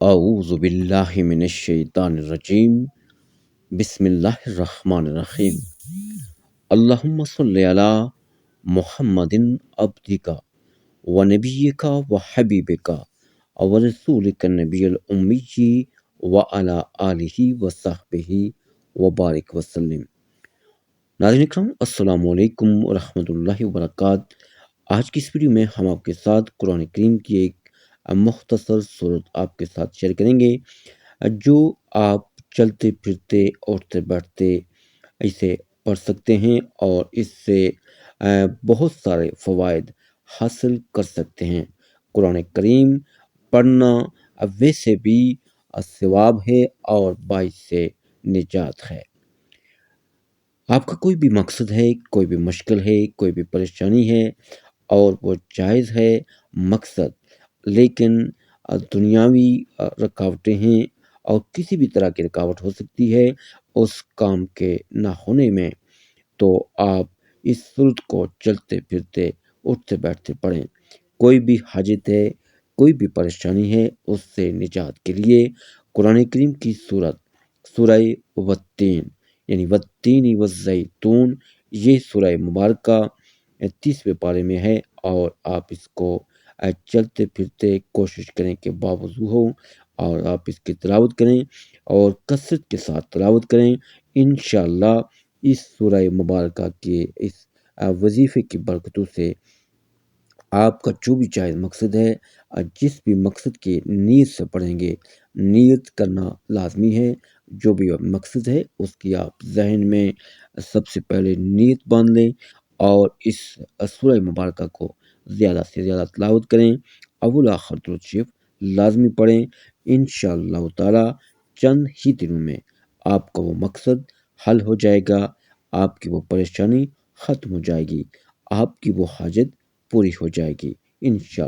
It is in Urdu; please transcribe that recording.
اعوذ باللہ من الشیطان الرجیم بسم اللہ الرحمن الرحیم اللہم صلی علی محمد عبدک و نبیک و حبیبک و رسولک النبی الامی و علی آلہ و صحبہ و بارک وسلم۔ ناظرین اکرام، السلام علیکم ورحمۃ اللہ وبرکاتہ۔ آج کی اس ویڈیو میں ہم آپ کے ساتھ قرآن کریم کی ایک مختصر صورت آپ کے ساتھ شیئر کریں گے، جو آپ چلتے پھرتے اٹھتے بیٹھتے اسے پڑھ سکتے ہیں اور اس سے بہت سارے فوائد حاصل کر سکتے ہیں۔ قرآن کریم پڑھنا ویسے بھی ثواب ہے اور باعث سے نجات ہے۔ آپ کا کوئی بھی مقصد ہے، کوئی بھی مشکل ہے، کوئی بھی پریشانی ہے اور وہ جائز ہے مقصد، لیکن دنیاوی رکاوٹیں ہیں اور کسی بھی طرح کی رکاوٹ ہو سکتی ہے اس کام کے نہ ہونے میں، تو آپ اس صورت کو چلتے پھرتے اٹھتے بیٹھتے پڑھیں۔ کوئی بھی حاجت ہے، کوئی بھی پریشانی ہے، اس سے نجات کے لیے قرآن کریم کی سورہ والتین یعنی والتین والزیتون، یہ سورہ مبارکہ 30ویں پارے میں ہے، اور آپ اس کو چلتے پھرتے کوشش کریں کہ باوضو ہو اور آپ اس کی تلاوت کریں اور کثرت کے ساتھ تلاوت کریں۔ انشاءاللہ اس سورہ مبارکہ کے اس وظیفے کی برکتوں سے آپ کا جو بھی جائز مقصد ہے، جس بھی مقصد کی نیت سے پڑھیں گے، نیت کرنا لازمی ہے۔ جو بھی مقصد ہے اس کی آپ ذہن میں سب سے پہلے نیت باندھ لیں اور اس سورہ مبارکہ کو زیادہ سے زیادہ تلاوت کریں، اول آخر درود شریف لازمی پڑھیں۔ انشاءاللہ تعالی چند ہی دنوں میں آپ کا وہ مقصد حل ہو جائے گا، آپ کی وہ پریشانی ختم ہو جائے گی، آپ کی وہ حاجت پوری ہو جائے گی انشاءاللہ۔